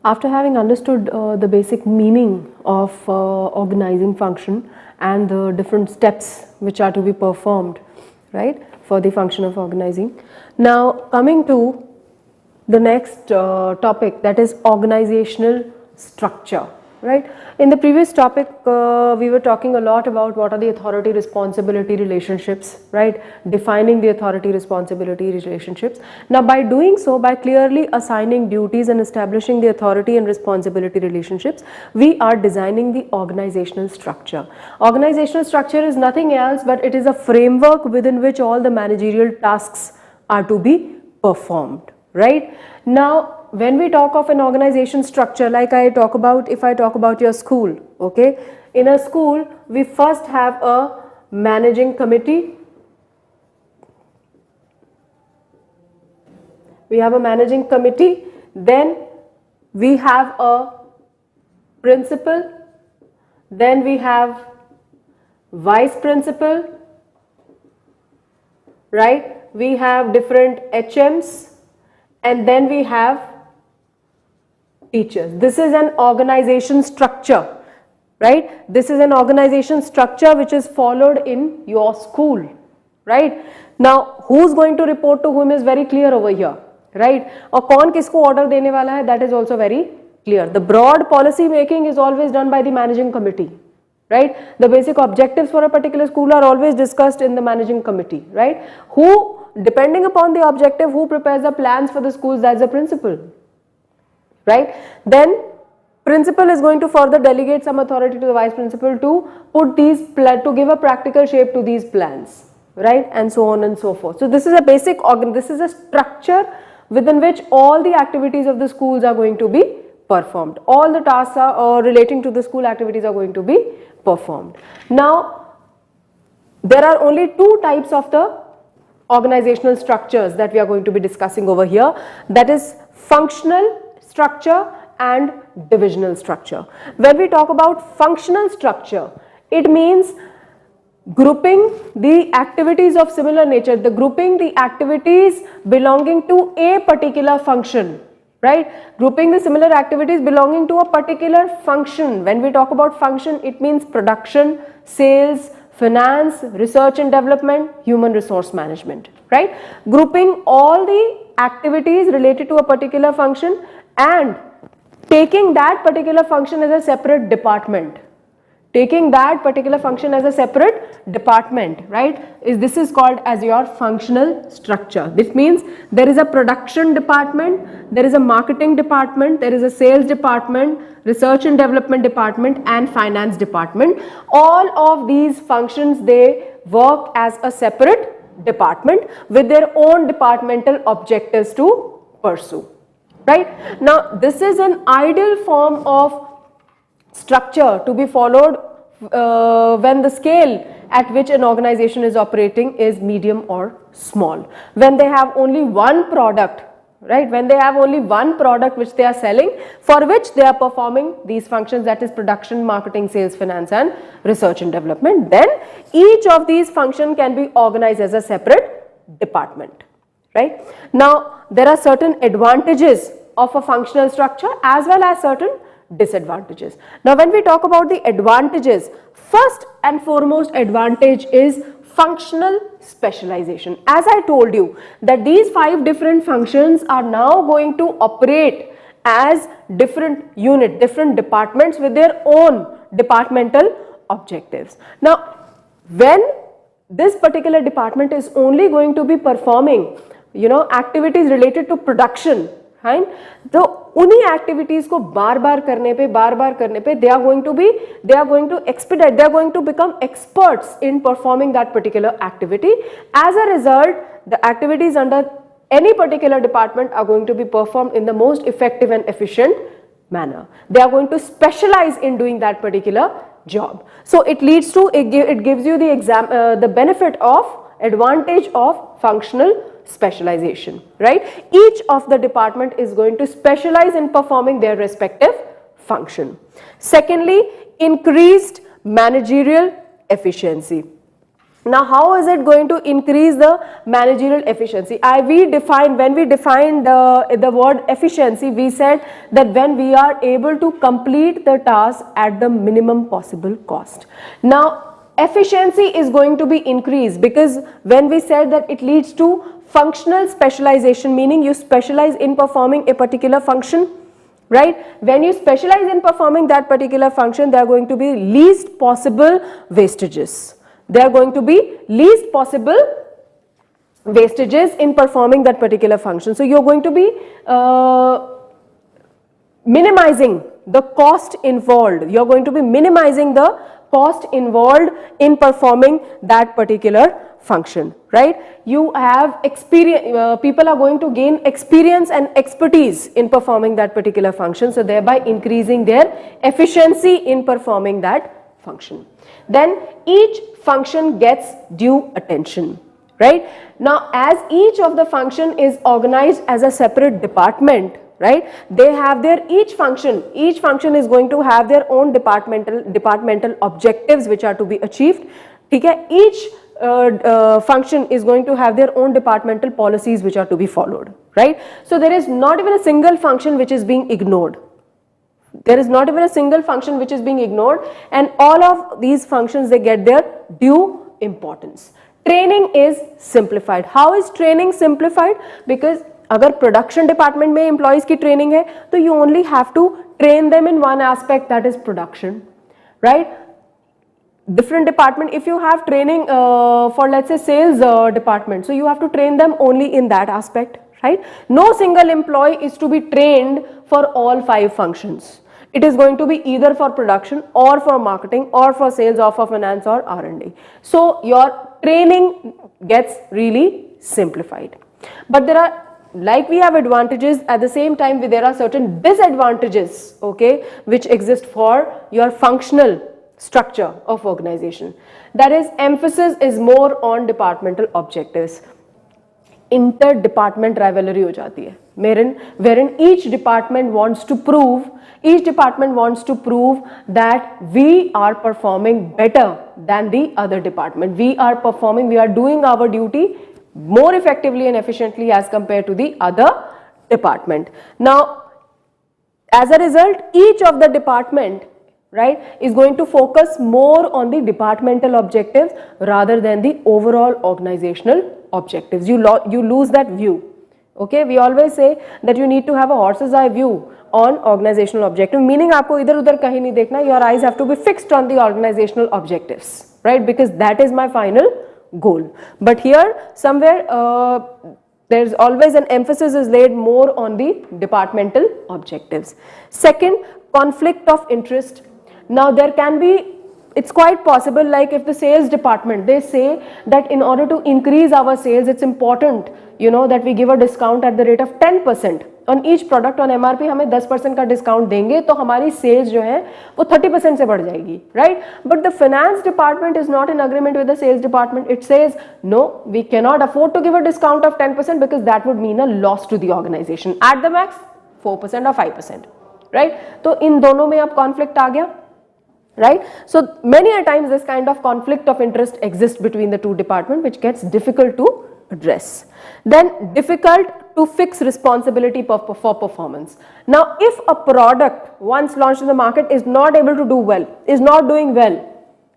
After having understood the basic meaning of organizing function and the different steps which are to be performed, right, for the function of organizing. Now coming to the next topic, that is organizational structure, right. In the previous topic we were talking a lot about what are the authority responsibility relationships, right, defining the authority responsibility relationships. Now by doing so, by clearly assigning duties and establishing the authority and responsibility relationships, we are designing the organizational structure. Organizational structure is nothing else but it is a framework within which all the managerial tasks are to be performed, right. Now when we talk of an organization structure, like if I talk about your school, okay, in a school we first have a managing committee, then we have a principal, then we have vice principal, right, we have different HMs, and then we have teachers. This is an organization structure, right. This is an organization structure which is followed in your school, right. Now who's going to report to whom is very clear over here, right. और कौन किसको order देने वाला है, that is also very clear. The broad policy making is always done by the managing committee, right. The basic objectives for a particular school are always discussed in the managing committee, right. Who, depending upon the objective, who prepares the plans for the schools, that's the principal, right. Then principal is going to further delegate some authority to the vice principal to put these to give a practical shape to these plans, right, and so on and so forth. So this is a basic this is a structure within which all the activities of the schools are going to be performed. All the tasks are relating to the school activities are going to be performed. Now there are only two types of the organizational structures that we are going to be discussing over here, that is functional structure and divisional structure. When we talk about functional structure, it means grouping the activities of similar nature, grouping the activities belonging to a particular function, right, grouping the similar activities belonging to a particular function. When we talk about function, it means production, sales, finance, research and development, human resource management, right. Grouping all the activities related to a particular function and taking that particular function as a separate department, right. This is called as your functional structure. This means there is a production department, there is a marketing department, there is a sales department, research and development department and finance department. All of these functions, they work as a separate department with their own departmental objectives to pursue, right. Now this is an ideal form of structure to be followed when the scale at which an organization is operating is medium or small. When they have only one product, right, when they have only one product which they are selling, for which they are performing these functions, that is production, marketing, sales, finance and research and development, then each of these functions can be organized as a separate department, right. Now there are certain advantages of a functional structure as well as certain disadvantages. Now when we talk about the advantages, first and foremost advantage is functional specialization. As I told you that these 5 different functions are now going to operate as different units, different departments with their own departmental objectives. Now when this particular department is only going to be performing, activities related to production, right, तो उन्हीं activities को बार-बार करने पे they are going to expedite, they are going to become experts in performing that particular activity. As a result, the activities under any particular department are going to be performed in the most effective and efficient manner. They are going to specialize in doing that particular job. So it leads to, it gives you the benefit of advantage of functional specialization, right. Each of the department is going to specialize in performing their respective function. Secondly, increased managerial efficiency. Now, how is it going to increase the managerial efficiency? When we defined the word efficiency, we said that when we are able to complete the task at the minimum possible cost. Now, efficiency is going to be increased because when we said that it leads to functional specialization, meaning you specialize in performing a particular function, right? When you specialize in performing that particular function, there are going to be least possible wastages. There are going to be least possible wastages in performing that particular function. So, you are going to be minimizing the cost involved. You are going to be minimizing the cost involved in performing that particular function, right? You have experience, people are going to gain experience and expertise in performing that particular function, so thereby increasing their efficiency in performing that function. Then each function gets due attention, right? Now, as each of the function is organized as a separate department, right? They have their each function is going to have their own departmental objectives which are to be achieved. Okay? Each function is going to have their own departmental policies which are to be followed, right? So there is not even a single function which is being ignored. There is not even a single function which is being ignored, and all of these functions, they get their due importance. Training is simplified. How is training simplified? Because अगर production department में employees की training है, तो you only have to train them in one aspect, that is production, right? Different department, if you have training for let's say sales department, so you have to train them only in that aspect, right? No single employee is to be trained for all 5 functions. It is going to be either for production or for marketing or for sales or for finance or R&D. So your training gets really simplified. But there are, like we have advantages, at the same time there are certain disadvantages, okay, which exist for your functional structure of organization. That is, emphasis is more on departmental objectives. Inter-department rivalry हो जाती है, wherein each department wants to prove that we are performing better than the other department. We are doing our duty more effectively and efficiently as compared to the other department. Now, as a result, each of the department, right, is going to focus more on the departmental objectives rather than the overall organizational objectives. You lose that view. Okay, we always say that you need to have a horse's eye view on organizational objective, meaning आपको इधर उधर कहीं नहीं देखना. Your eyes have to be fixed on the organizational objectives, right? Because that is my final goal. But here somewhere there's always an emphasis is laid more on the departmental objectives. Second, conflict of interest. Now there can be, it's quite possible, like if the sales department, they say that in order to increase our sales, it's important, you know, that we give a discount at the rate of 10% on each product. On MRP हमें 10% का discount देंगे तो हमारी sales जो है वो 30% से बढ़ जाएगी, right? But the finance department is not in agreement with the sales department. It says no, we cannot afford to give a discount of 10% because that would mean a loss to the organization. At the max 4% or 5%, right? तो इन दोनों में अब conflict आ गया, right? So many a times this kind of conflict of interest exists between the two departments, which gets difficult to address. Then difficult to fix responsibility for performance. Now if a product once launched in the market is not able to do well, is not doing well,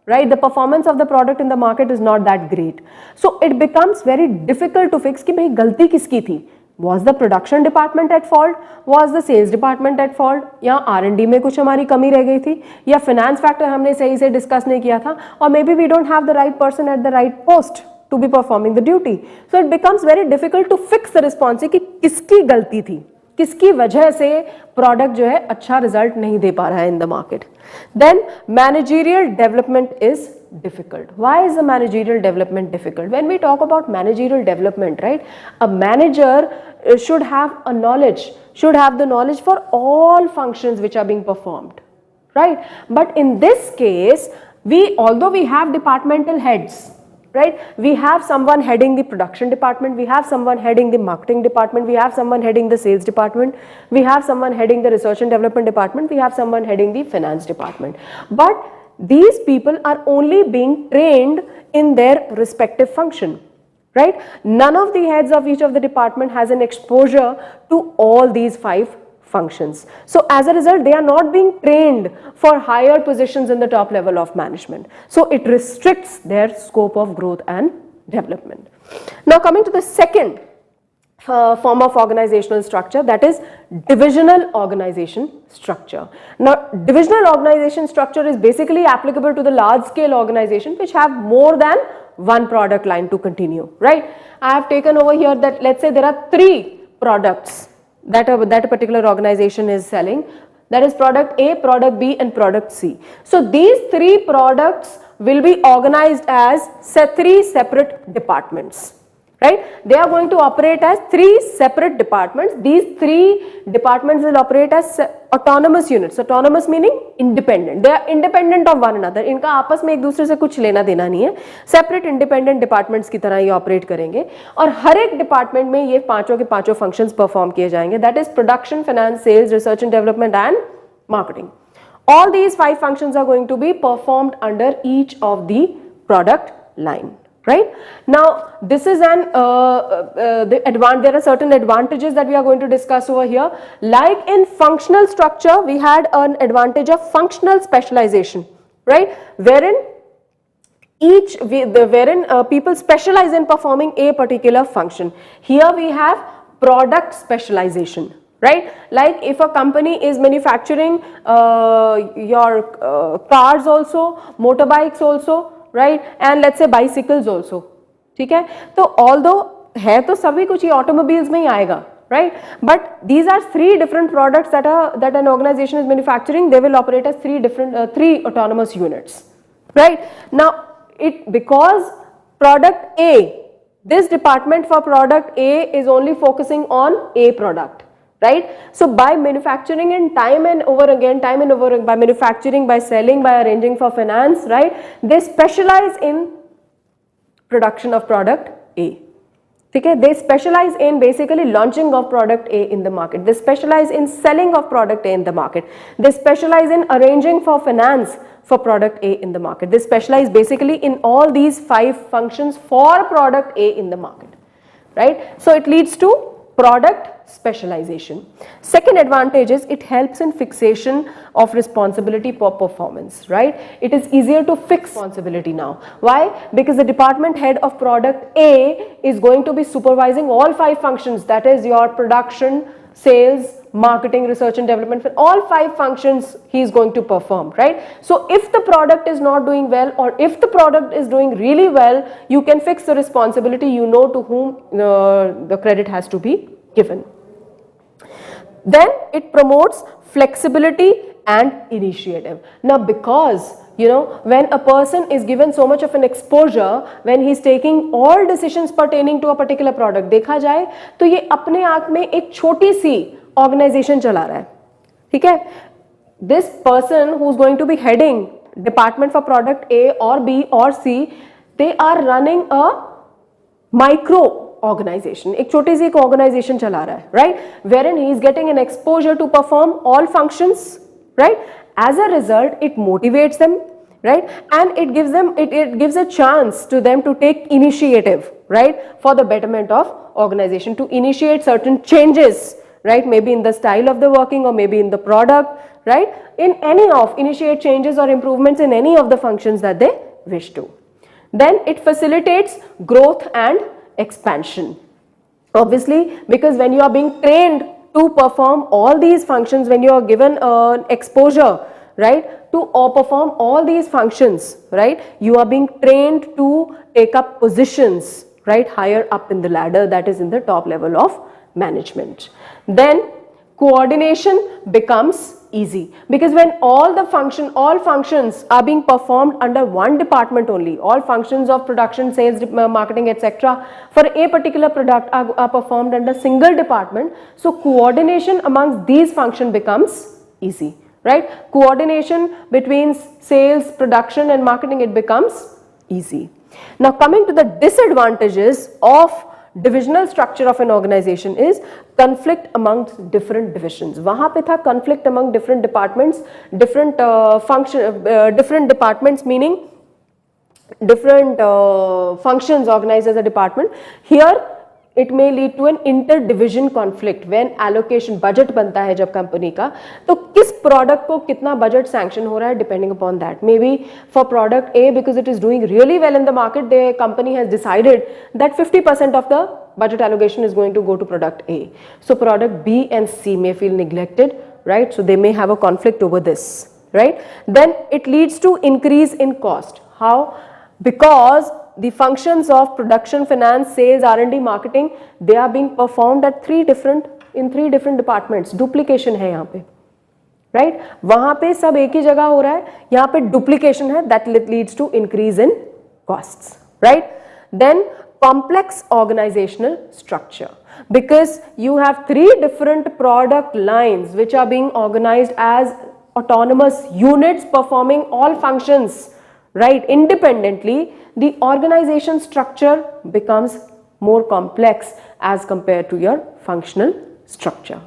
right, the performance of the product in the market is not that great, so it becomes very difficult to fix कि भाई गलती किसकी थी. Was the production department at fault? Was the sales department at fault? या R&D में कुछ हमारी कमी रह गई थी, या finance factor हमने सही से discuss नहीं किया था, or maybe we don't have the right person at the right post to be performing the duty. So it becomes very difficult to fix the response कि किसकी गलती थी, किसकी वजह से product जो है अच्छा result नहीं दे पा रहा है in the market. Then managerial development is difficult. Why is the managerial development difficult? When we talk about managerial development, right, a manager should have a knowledge, should have the knowledge for all functions which are being performed, right? But in this case, although we have departmental heads, right, we have someone heading the production department, we have someone heading the marketing department, we have someone heading the sales department, we have someone heading the research and development department, we have someone heading the finance department. But these people are only being trained in their respective function, right? None of the heads of each of the department has an exposure to all these 5 functions. So as a result, they are not being trained for higher positions in the top level of management. So it restricts their scope of growth and development. Now coming to the second form of organizational structure, that is divisional organization structure. Now divisional organization structure is basically applicable to the large scale organization which have more than one product line to continue, right? I have taken over here that let's say there are 3 products that a particular organization is selling, that is product A, product B and product C. So these 3 products will be organized as 3 separate departments, right? They are going to operate as 3 separate departments. These 3 departments will operate as autonomous units. Autonomous meaning independent. They are independent of one another. इनका आपस में एक दूसरे से कुछ लेना देना नहीं है. Separate independent departments की तरह ये operate करेंगे और हर एक department में ये पांचों के पांचों functions perform किए जाएंगे. That is production, finance, sales, research and development and marketing. All these 5 functions are going to be performed under each of the product line. Right now, this is there are certain advantages that we are going to discuss over here. Like in functional structure, we had an advantage of functional specialization, right? Wherein people specialize in performing a particular function. Here we have product specialization, right? Like if a company is manufacturing your cars also, motorbikes also, right, and let's say bicycles also, ठीक है? तो although है तो सभी कुछ ये automobiles में ही आएगा, right? But these are 3 different products that an organization is manufacturing. They will operate as 3 autonomous units, right? Now because product A, this department for product A is only focusing on A product, right? So by manufacturing in time and over again, by manufacturing, by selling, by arranging for finance, right? They specialize in production of product A. Okay? They specialize in basically launching of product A in the market. They specialize in selling of product A in the market. They specialize in arranging for finance for product A in the market. They specialize basically in all these 5 functions for product A in the market, right? So it leads to product specialization. Second advantage is it helps in fixation of responsibility for performance, right? It is easier to fix responsibility now. Why? Because the department head of product A is going to be supervising all 5 functions, that is your production, sales, marketing, research and development. All 5 functions he is going to perform, right? So if the product is not doing well or if the product is doing really well, you can fix the responsibility, you know to whom the credit has to be given. Then it promotes flexibility and initiative. Now because when a person is given so much of an exposure, when he is taking all decisions pertaining to a particular product, देखा जाए तो ये अपने आप में एक छोटी सी organization चला रहा है, ठीक है? This person who is going to be heading department for product A or B or C, they are running a micro organization, एक छोटी सी organization चला रहा है, right? Wherein he is getting an exposure to perform all functions, right? As a result, it motivates them, right? And it gives a chance to them to take initiative, right? For the betterment of organization, to initiate certain changes, right? Maybe in the style of the working or maybe in the product, right? Initiate changes or improvements in any of the functions that they wish to. Then it facilitates growth and expansion. Obviously, because when you are being trained to perform all these functions, when you are given exposure, right, to perform all these functions, right, you are being trained to take up positions, right, higher up in the ladder, that is in the top level of management. Then coordination becomes easy, because when all functions are being performed under one department only, all functions of production, sales, marketing, etc. for a particular product are performed under single department, so coordination amongst these functions becomes easy, right? Coordination between sales, production and marketing, it becomes easy. Now coming to the disadvantages of divisional structure of an organization is conflict amongst different divisions. वहाँ पे था conflict among different departments, different different departments meaning different functions organized as a department. Here it may lead to an inter-division conflict when allocation budget बनता है जब company का, तो किस product को कितना बजट सैंक्शन हो रहा है depending upon that. Maybe for product A, because it is doing really well in the market, the company has decided that 50% of the budget allocation is going to go to product A. So product B and C may feel neglected, right? So they may have a conflict over this, right? Then it leads to increase in cost. How? Because the functions of production, finance, sales, R&D, marketing, they are being performed at three different departments. Duplication है यहाँ पे, right? वहाँ पे सब एक ही जगह हो रहा है, यहाँ पे duplication है, that leads to increase in costs, right? Then complex organizational structure, because you have three different product lines which are being organized as autonomous units performing all functions, right, independently. The organization structure becomes more complex as compared to your functional structure.